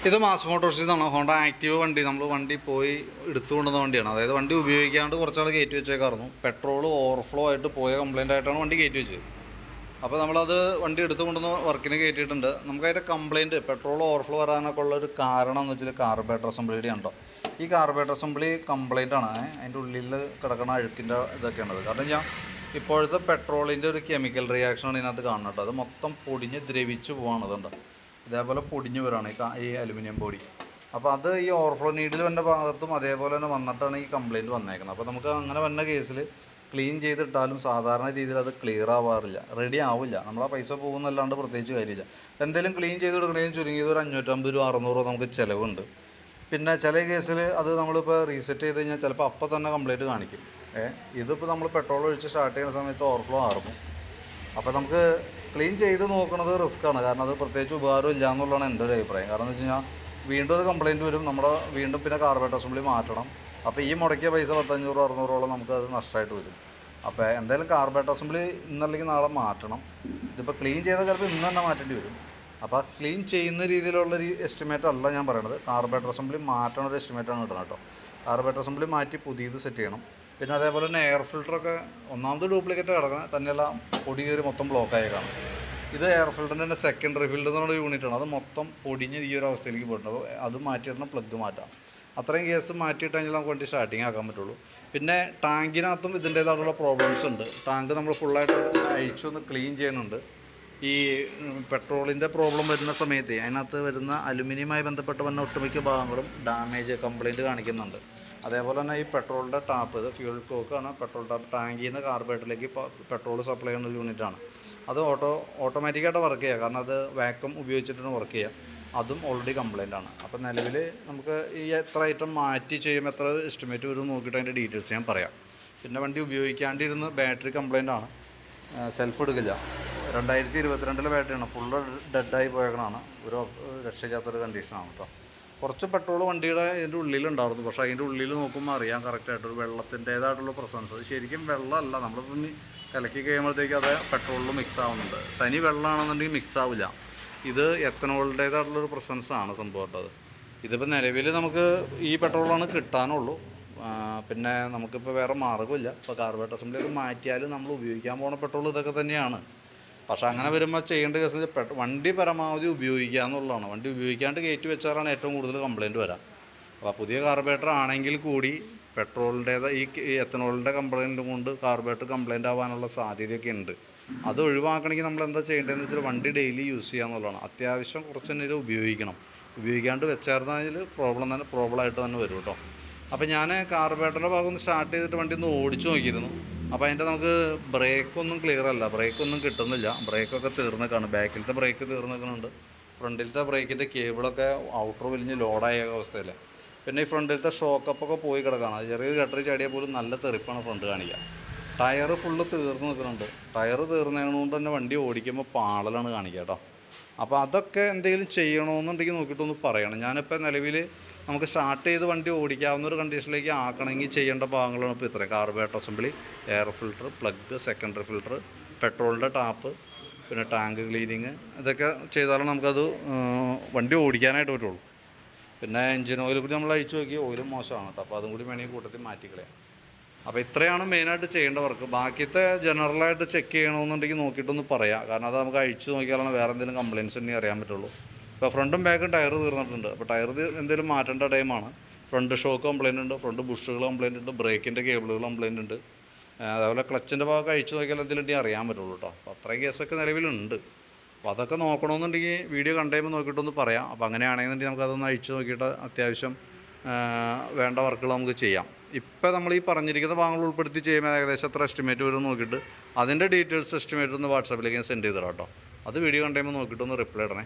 ഇത് മാസ് മോട്ടോഴ്സിൽ നിന്നാണ് Honda active വണ്ടി. നമ്മൾ വണ്ടി പോയി എടുത്തുകൊണ്ടുവന്ന വണ്ടിയാണ്. അതായത് വണ്ടി ഉപയോഗിക്കാണ്ട് കുറച്ചാൾ കയറ്റി വെച്ചേക്കായിരുന്നു. പെട്രോൾ ഓവർഫ്ലോ ആയിട്ട് പോയ കംപ്ലയിൻ്റ് ആയിട്ടാണ് വണ്ടി കയറ്റി വെച്ചത്. അപ്പോൾ നമ്മളത് വണ്ടി എടുത്തു കൊണ്ടുവന്ന് വർക്കിന് കയറ്റിയിട്ടുണ്ട്. നമുക്കതിൻ്റെ കംപ്ലയിൻറ്റ് പെട്രോൾ ഓവർഫ്ലോ വരാനൊക്കെ ഉള്ളൊരു കാരണം എന്ന് വെച്ചാൽ കാർബറേറ്റർ അസംബ്ലിയുടെ ഉണ്ടോ. ഈ കാർബറേറ്റർ അസംബ്ലി കംപ്ലയിൻ്റ് ആണ്. അതിൻ്റെ ഉള്ളിൽ കിടക്കുന്ന അഴുക്കിൻ്റെ ഇതൊക്കെയാണത്. കാരണം ഞാൻ ഇപ്പോഴത്തെ പെട്രോളിൻ്റെ ഒരു കെമിക്കൽ റിയാക്ഷനാണ് ഇതിനകത്ത് കാണുന്നത്. അത് മൊത്തം പൊടിഞ്ഞ് ദ്രവിച്ച് പോകാണതുണ്ട്. ഇതേപോലെ പൊടിഞ്ഞു വരാണ് ഈ അലുമിനിയം ബോഡി. അപ്പോൾ അത് ഈ ഓവർഫ്ലോ നീഡിൽ വന്ന ഭാഗത്തും അതേപോലെ തന്നെ വന്നിട്ടാണ് ഈ കംപ്ലയിൻറ്റ് വന്നേക്കുന്നത്. അപ്പോൾ നമുക്ക് അങ്ങനെ വന്ന കേസിൽ ക്ലീൻ ചെയ്തിട്ടാലും സാധാരണ രീതിയിൽ അത് ക്ലിയർ ആവാറില്ല, റെഡി ആവില്ല. നമ്മളാ പൈസ പോകുന്നല്ലാണ്ട് പ്രത്യേകിച്ച് കാര്യമില്ല. എന്തെങ്കിലും ക്ലീൻ ചെയ്ത് കൊടുക്കണമെങ്കിൽ ചുരുങ്ങിയത് ഒരു 550 രൂപ 600 രൂപ നമുക്ക് ചിലവുണ്ട്. പിന്നെ ചില കേസിൽ അത് നമ്മളിപ്പോൾ റീസെറ്റ് ചെയ്ത് കഴിഞ്ഞാൽ ചിലപ്പോൾ അപ്പം തന്നെ കംപ്ലയിൻറ്റ് കാണിക്കും. ഇതിപ്പോൾ നമ്മൾ പെട്രോൾ ഒഴിച്ച് സ്റ്റാർട്ട് ചെയ്യുന്ന സമയത്ത് ഓവർഫ്ലോ ആറും. അപ്പോൾ നമുക്ക് ക്ലീൻ ചെയ്ത് നോക്കുന്നത് റിസ്ക്കാണ്. കാരണം അത് പ്രത്യേകിച്ച് ഉപകാരം ഇല്ല എന്നുള്ളതാണ് എൻ്റെ ഒരു അഭിപ്രായം. കാരണം എന്ന് വെച്ച് കഴിഞ്ഞാൽ വീണ്ടും അത് കംപ്ലയിൻറ്റ് വരും. നമ്മുടെ വീണ്ടും പിന്നെ കാർബറേറ്റർ അസംബ്ലി മാറ്റണം. അപ്പോൾ ഈ മുടക്കിയ പൈസ 500 600 നമുക്ക് അത് നഷ്ടമായിട്ട് വരും. അപ്പോൾ എന്തായാലും കാർബറേറ്റർ അസംബ്ലി ഇന്നല്ലെങ്കിൽ നാളെ മാറ്റണം. ഇതിപ്പോൾ ക്ലീൻ ചെയ്താൽ ചിലപ്പോൾ ഇന്ന് തന്നെ മാറ്റേണ്ടി വരും. അപ്പോൾ ക്ലീൻ ചെയ്യുന്ന രീതിയിലുള്ളൊരു എസ്റ്റിമേറ്റ് അല്ല ഞാൻ പറയണത്. കാർബറേറ്റർ അസംബ്ലി മാറ്റണ ഒരു എസ്റ്റിമേറ്റാണ് കിട്ടണം കേട്ടോ. കാർബറേറ്റർ അസംബ്ലി മാറ്റി പുതിയത് സെറ്റ് ചെയ്യണം. പിന്നെ അതേപോലെ തന്നെ എയർ ഫിൽറ്ററൊക്കെ ഒന്നാമത് ഡ്യൂപ്ലിക്കേറ്റ് കിടക്കണം. തന്നെയല്ല പൊടി കയറി മൊത്തം ബ്ലോക്കായേക്കാണ്. ഇത് എയർ ഫിൽറ്ററിൻ്റെ തന്നെ സെക്കൻഡറി ഫിൽറ്റർ എന്നുള്ള യൂണിറ്റാണ്. അത് മൊത്തം പൊടിഞ്ഞ് ഈ ഒരു അവസ്ഥയിലേക്ക് പോയിട്ടുണ്ട്. അപ്പോൾ അത് മാറ്റിയിടണം, പ്ലഗ് മാറ്റാം. അത്രയും കേസ് മാറ്റിയിട്ട് കഴിഞ്ഞാൽ നമുക്ക് വണ്ടി സ്റ്റാർട്ടിങ് ആക്കാൻ പറ്റുള്ളൂ. പിന്നെ ടാങ്കിനകത്തും ഇതിൻ്റേതായിട്ടുള്ള പ്രോബ്ലംസ് ഉണ്ട്. ടാങ്ക് നമ്മൾ ഫുള്ളായിട്ട് അഴിച്ചൊന്ന് ക്ലീൻ ചെയ്യുന്നുണ്ട്. ഈ പെട്രോളിൻ്റെ പ്രോബ്ലം വരുന്ന സമയത്ത് അതിനകത്ത് വരുന്ന അലുമിനിയമായി ബന്ധപ്പെട്ട് വന്ന ഒട്ടുമിക്ക ഭാഗങ്ങളും ഡാമേജ് കംപ്ലയിൻറ്റ് കാണിക്കുന്നുണ്ട്. അതേപോലെ തന്നെ ഈ പെട്രോളിൻ്റെ ടാപ്പ്, ഇത് ഫ്യൂൽ കോക്കാണ്. പെട്രോൾ ടാപ്പ് ടാങ്കിൽ നിന്ന് കാർബറേറ്ററിലേക്ക് പെട്രോൾ സപ്ലൈ ചെയ്യുന്ന യൂണിറ്റാണ്. അത് ഓട്ടോമാറ്റിക്കായിട്ട് വർക്ക് ചെയ്യുക. കാരണം അത് വാക്വം ഉപയോഗിച്ചിട്ടാണ് വർക്ക് ചെയ്യുക. അതും ഓൾറെഡി കംപ്ലയിൻ്റ് ആണ്. അപ്പോൾ നിലവിൽ നമുക്ക് ഈ എത്ര ഐറ്റം മാറ്റി ചെയ്യുമ്പോൾ എത്ര എസ്റ്റിമേറ്റ് വരും നോക്കിയിട്ട് അതിൻ്റെ ഡീറ്റെയിൽസ് ഞാൻ പറയാം. പിന്നെ വണ്ടി ഉപയോഗിക്കാണ്ടിരുന്ന് ബാറ്ററി കംപ്ലയിൻ്റ് ആണ്. സെൽഫ് എടുക്കില്ല. 2022 ബാറ്ററിയാണ്. ഫുള്ള് ഡെഡായി പോയേക്കണതാണ്. ഒരു രക്ഷയില്ലാത്തൊരു കണ്ടീഷനാണ് കേട്ടോ. കുറച്ച് പെട്രോൾ വണ്ടിയുടെ ഇതിൻ്റെ ഉള്ളിലുണ്ടായിരുന്നു. പക്ഷേ അതിൻ്റെ ഉള്ളിൽ നോക്കുമ്പോൾ അറിയാം കറക്റ്റായിട്ടൊരു വെള്ളത്തിൻ്റേതായിട്ടുള്ള പ്രസൻസ്. അത് ശരിക്കും വെള്ളമല്ല. നമ്മളിപ്പം കലക്കി കഴിയുമ്പോഴത്തേക്ക് അത് പെട്രോളിൽ മിക്സ് ആവുന്നുണ്ട്. തനി വെള്ളമാണെന്നുണ്ടെങ്കിൽ മിക്സ് ആവില്ല. ഇത് എത്തനോളിൻ്റേതായിട്ടുള്ളൊരു പ്രസൻസാണ് സംഭവം കേട്ടോ. ഇതിപ്പോൾ നിലവിൽ നമുക്ക് ഈ പെട്രോളാണ് കിട്ടാനുള്ളൂ. പിന്നെ നമുക്കിപ്പോൾ വേറെ മാർഗ്ഗമില്ല. ഇപ്പോൾ കാർബറേറ്റർ അസംബ്ലിയൊക്കെ മാറ്റിയാലും നമ്മൾ ഉപയോഗിക്കാൻ പോകുന്ന പെട്രോൾ ഇതൊക്കെ തന്നെയാണ്. പക്ഷേ അങ്ങനെ വരുമ്പോൾ ചെയ്യേണ്ട കേസ് വണ്ടി പരമാവധി ഉപയോഗിക്കുക എന്നുള്ളതാണ്. വണ്ടി ഉപയോഗിക്കാണ്ട് കയറ്റി വെച്ചാലാണ് ഏറ്റവും കൂടുതൽ കംപ്ലയിൻറ്റ് വരാം. അപ്പോൾ പുതിയ കാർബറേറ്റർ ആണെങ്കിൽ കൂടി പെട്രോളിൻ്റേത് ഈ എത്തനോളിൻ്റെ കംപ്ലയിൻറ്റും കൊണ്ട് കാർബറേറ്റർ കംപ്ലയിൻ്റ് ആവാനുള്ള സാധ്യതയൊക്കെ ഉണ്ട്. അത് ഒഴിവാക്കണമെങ്കിൽ നമ്മൾ എന്താ ചെയ്യേണ്ടതെന്ന് വെച്ചാൽ വണ്ടി ഡെയിലി യൂസ് ചെയ്യുക എന്നുള്ളതാണ്. അത്യാവശ്യം കുറച്ച് നേരം ഉപയോഗിക്കണം. ഉപയോഗിക്കാണ്ട് വെച്ചായിരുന്നാൽ പ്രോബ്ലമായിട്ട് തന്നെ വരും കേട്ടോ. അപ്പോൾ ഞാൻ കാർബറേറ്ററിൻ്റെ ഭാഗം ഒന്ന് സ്റ്റാർട്ട് ചെയ്തിട്ട് വണ്ടി ഒന്ന് ഓടിച്ചു നോക്കിയിരുന്നു. അപ്പോൾ അതിൻ്റെ നമുക്ക് ബ്രേക്കൊന്നും ക്ലിയർ അല്ല, ബ്രേക്കൊന്നും കിട്ടുന്നില്ല. ബ്രേക്കൊക്കെ തീർന്നേക്കാണ്. ബാക്കിലത്തെ ബ്രേക്ക് തീർന്നേക്കുന്നുണ്ട്. ഫ്രണ്ടിലത്തെ ബ്രേക്കിൻ്റെ കേബിളൊക്കെ ഔട്ടർ വലിഞ്ഞ് ലോഡായ അവസ്ഥയില്ല. പിന്നെ ഈ ഫ്രണ്ടിലത്തെ ഷോക്കപ്പൊക്കെ പോയി കിടക്കുകയാണ്. ചെറിയൊരു ഗട്ടറി ചാടിയാൽ പോലും നല്ല തെറിപ്പാണ് ഫ്രണ്ട് കാണിക്കുക. ടയർ ഫുള്ള് തീർന്ന് നിൽക്കുന്നുണ്ട്. ടയർ തീർന്നതുകൊണ്ട് തന്നെ വണ്ടി ഓടിക്കുമ്പോൾ പാളലാണ് കാണിക്കുക കേട്ടോ. അപ്പോൾ അതൊക്കെ എന്തെങ്കിലും ചെയ്യണമെന്നുണ്ടെങ്കിൽ നോക്കിയിട്ടൊന്ന് പറയണം. ഞാനിപ്പോൾ നിലവിൽ നമുക്ക് സ്റ്റാർട്ട് ചെയ്ത് വണ്ടി ഓടിക്കാവുന്ന ഒരു കണ്ടീഷനിലേക്ക് ആക്കണമെങ്കിൽ ചെയ്യേണ്ട ഭാഗങ്ങളാണ് ഇപ്പോൾ ഇത്രയും. Carburettor assembly, air filter, plug, secondary filter, പെട്രോളിൻ്റെ ടാപ്പ്, പിന്നെ ടാങ്ക് ക്ലീനിങ്. ഇതൊക്കെ ചെയ്താലാണ് നമുക്കത് വണ്ടി ഓടിക്കാനായിട്ട് പറ്റുള്ളൂ. പിന്നെ എഞ്ചിൻ ഓയിൽ കൂടി നമ്മൾ അഴിച്ചു നോക്കി ഓയിലും മോശമാണ് കേട്ടോ. അപ്പോൾ അതും കൂടി വേണമെങ്കിൽ കൂട്ടത്തിൽ മാറ്റിക്കളയാം. അപ്പോൾ ഇത്രയാണ് മെയിനായിട്ട് ചെയ്യേണ്ട വർക്ക്. ബാക്കിയത്തെ ജനറലായിട്ട് ചെക്ക് ചെയ്യണമെന്നുണ്ടെങ്കിൽ നോക്കിയിട്ടൊന്ന് പറയാം. കാരണം അത് നമുക്ക് അഴിച്ചു നോക്കിയാലാണ് വേറെ എന്തെങ്കിലും കംപ്ലയിൻറ്റ്സ് ഉണ്ടെങ്കിൽ അറിയാൻ പറ്റുള്ളൂ. ഇപ്പോൾ ഫ്രണ്ടും ബാക്കും ടയർ തീർന്നിട്ടുണ്ട്. അപ്പോൾ ടയർ എന്തെങ്കിലും മാറ്റേണ്ട ടൈമാണ്. ഫ്രണ്ട് ഷോക്ക് കംപ്ലയിൻ്റ് ഉണ്ട്, ഫ്രണ്ട് ബുഷുകൾ കംപ്ലയിൻ്റ് ഉണ്ട്, ബ്രേക്കിൻ്റെ കേബിളുകൾ കംപ്ലയിൻ്റ് ഉണ്ട്. അതേപോലെ ക്ലച്ചിൻ്റെ ഭാഗം അഴിച്ചു നോക്കിയാൽ എന്തെങ്കിലും ഉണ്ടെങ്കിൽ അറിയാൻ പറ്റുള്ളൂ കേട്ടോ. അപ്പോൾ അത്രയും കേസൊക്കെ നിലവിലുണ്ട്. അപ്പോൾ അതൊക്കെ നോക്കണമെന്നുണ്ടെങ്കിൽ വീഡിയോ കണ്ടുകഴിയുമ്പോൾ നോക്കിയിട്ടൊന്ന് പറയാം. അപ്പോൾ അങ്ങനെയാണെന്നുണ്ടെങ്കിൽ നമുക്കതൊന്ന് അഴിച്ചു നോക്കിയിട്ട് അത്യാവശ്യം വേണ്ട വർക്കുകൾ നമുക്ക് ചെയ്യാം. ഇപ്പോൾ നമ്മൾ ഈ പറഞ്ഞിരിക്കുന്ന ഭാഗങ്ങൾ ഉൾപ്പെടുത്തി ചെയ്യുമ്പോൾ ഏകദേശം എത്ര എസ്റ്റിമേറ്റ് വരും നോക്കിയിട്ട് അതിൻ്റെ ഡീറ്റെയിൽസ് എസ്റ്റിമേറ്റ് ഒന്ന് വാട്സാപ്പിലേക്ക് സെൻഡ് ചെയ്ത് തരാം കേട്ടോ. അത് വീഡിയോ കണ്ടുകഴിയുമ്പോൾ നോക്കിയിട്ടൊന്ന് റിപ്ലൈ ഇടണേ.